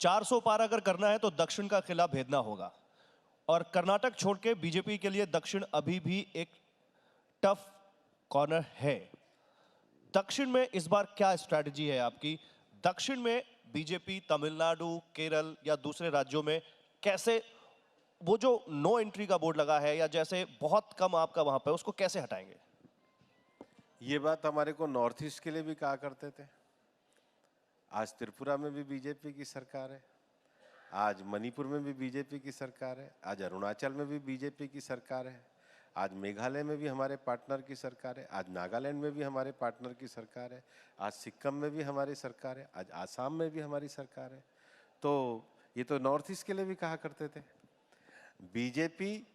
400 पार अगर करना है तो दक्षिण का किला भेदना होगा, और कर्नाटक छोड़ के बीजेपी के लिए दक्षिण अभी भी एक टफ कॉर्नर है। दक्षिण में इस बार क्या स्ट्रैटेजी है आपकी? दक्षिण में बीजेपी तमिलनाडु, केरल या दूसरे राज्यों में कैसे वो जो नो एंट्री का बोर्ड लगा है या जैसे बहुत कम आपका वहां पे, उसको कैसे हटाएंगे? ये बात हमारे को नॉर्थ ईस्ट के लिए भी कहा करते थे। आज त्रिपुरा में भी बीजेपी की सरकार है, आज मणिपुर में भी बीजेपी की सरकार है, आज अरुणाचल में भी बीजेपी की सरकार है, आज मेघालय में भी हमारे पार्टनर की सरकार है, आज नागालैंड में भी हमारे पार्टनर की सरकार है, आज सिक्किम में भी हमारी सरकार है, आज आसाम में भी हमारी सरकार है। तो ये तो नॉर्थ ईस्ट के लिए भी कहा करते थे। बीजेपी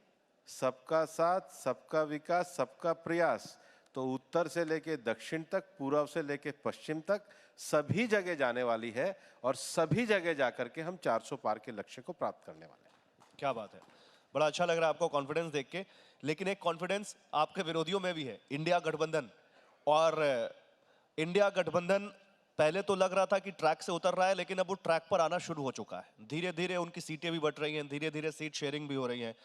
सबका साथ, सबका विकास, सबका प्रयास, तो उत्तर से लेके दक्षिण तक, पूर्व से लेके पश्चिम तक सभी जगह जाने वाली है और सभी जगह जाकर के हम 400 पार के लक्ष्य को प्राप्त करने वाले हैं। क्या बात है, बड़ा अच्छा लग रहा है आपको कॉन्फिडेंस देख के। लेकिन एक कॉन्फिडेंस आपके विरोधियों में भी है, इंडिया गठबंधन। और इंडिया गठबंधन पहले तो लग रहा था कि ट्रैक से उतर रहा है, लेकिन अब वो ट्रैक पर आना शुरू हो चुका है। धीरे धीरे उनकी सीटें भी बढ़ रही हैं, धीरे धीरे सीट शेयरिंग भी हो रही है।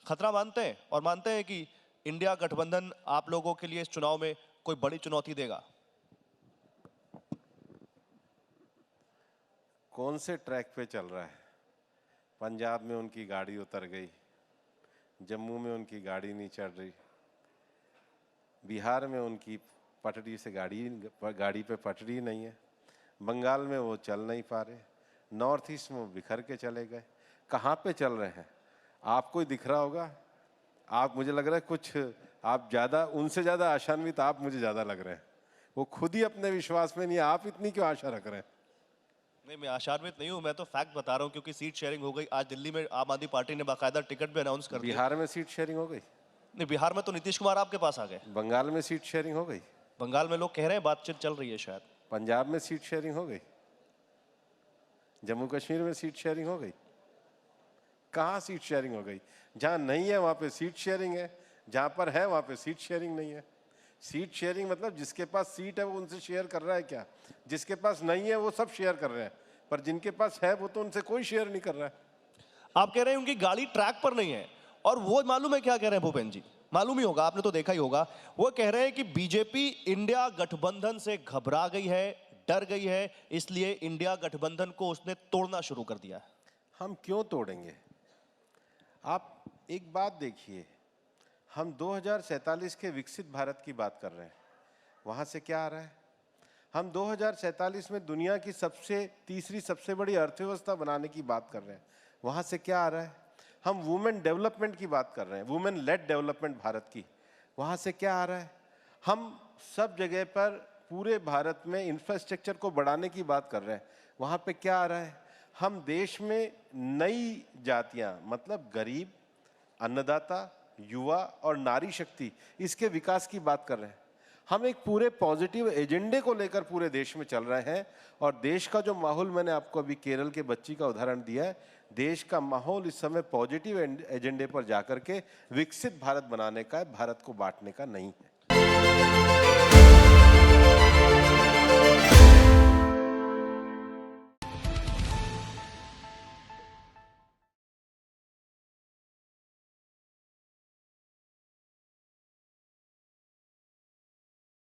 खतरा मानते हैं और मानते हैं कि इंडिया गठबंधन आप लोगों के लिए इस चुनाव में कोई बड़ी चुनौती देगा? कौन से ट्रैक पे चल रहा है? पंजाब में उनकी गाड़ी उतर गई, जम्मू में उनकी गाड़ी नहीं चल रही, बिहार में उनकी पटरी से गाड़ी पे पटरी नहीं है, बंगाल में वो चल नहीं पा रहे, नॉर्थ ईस्ट में वो बिखर के चले गए। कहाँ पे चल रहे हैं? आपको ही दिख रहा होगा। आप, मुझे लग रहा है कुछ आप ज़्यादा, उनसे ज़्यादा आशान्वित आप मुझे ज़्यादा लग रहे हैं। वो खुद ही अपने विश्वास में नहीं है, आप इतनी क्यों आशा रख रहे हैं? नहीं, मैं आशान्वित नहीं हूं, मैं तो फैक्ट बता रहा हूं, क्योंकि सीट शेयरिंग हो गई। आज दिल्ली में आम आदमी पार्टी ने बाकायदा टिकट भी अनाउंस कर दिया। बिहार में सीट शेयरिंग हो गई? नहीं, बिहार में तो नीतीश कुमार आपके पास आ गए। बंगाल में सीट शेयरिंग हो गई? बंगाल में लोग कह रहे हैं बातचीत चल रही है शायद। पंजाब में सीट शेयरिंग हो गई? जम्मू कश्मीर में सीट शेयरिंग हो गई? कहाँ सीट शेयरिंग हो गई? जहाँ नहीं है वहाँ पे सीट शेयरिंग है, जहाँ पर है वहाँ पे सीट शेयरिंग नहीं है। सीट शेयरिंग मतलब जिसके पास सीट है वो उनसे शेयर कर रहा है क्या? जिसके पास नहीं है वो सब शेयर कर रहे हैं, पर जिनके पास है वो तो उनसे कोई शेयर नहीं कर रहा है। आप कह रहे हैं उनकी गाड़ी ट्रैक पर नहीं है, और वो मालूम है क्या कह रहे हैं भूपेन जी? मालूम ही होगा, आपने तो देखा ही होगा। वो कह रहे हैं कि बीजेपी इंडिया गठबंधन से घबरा गई है, डर गई है, इसलिए इंडिया गठबंधन को उसने तोड़ना शुरू कर दिया। हम क्यों तोड़ेंगे? आप एक बात देखिए, हम 2047 के विकसित भारत की बात कर रहे हैं, वहाँ से क्या आ रहा है? हम 2047 में दुनिया की तीसरी सबसे बड़ी अर्थव्यवस्था बनाने की बात कर रहे हैं, वहाँ से क्या आ रहा है? हम वुमेन डेवलपमेंट की बात कर रहे हैं, वुमेन लेड डेवलपमेंट भारत की, वहाँ से क्या आ रहा है? हम सब जगह पर पूरे भारत में इंफ्रास्ट्रक्चर को बढ़ाने की बात कर रहे हैं, वहाँ पे क्या आ रहा है? हम देश में नई जातियाँ, मतलब गरीब, अन्नदाता, युवा और नारी शक्ति, इसके विकास की बात कर रहे हैं। हम एक पूरे पॉजिटिव एजेंडे को लेकर पूरे देश में चल रहे हैं, और देश का जो माहौल, मैंने आपको अभी केरल के बच्ची का उदाहरण दिया है, देश का माहौल इस समय पॉजिटिव एजेंडे पर जाकर के विकसित भारत बनाने का है, भारत को बांटने का नहीं है।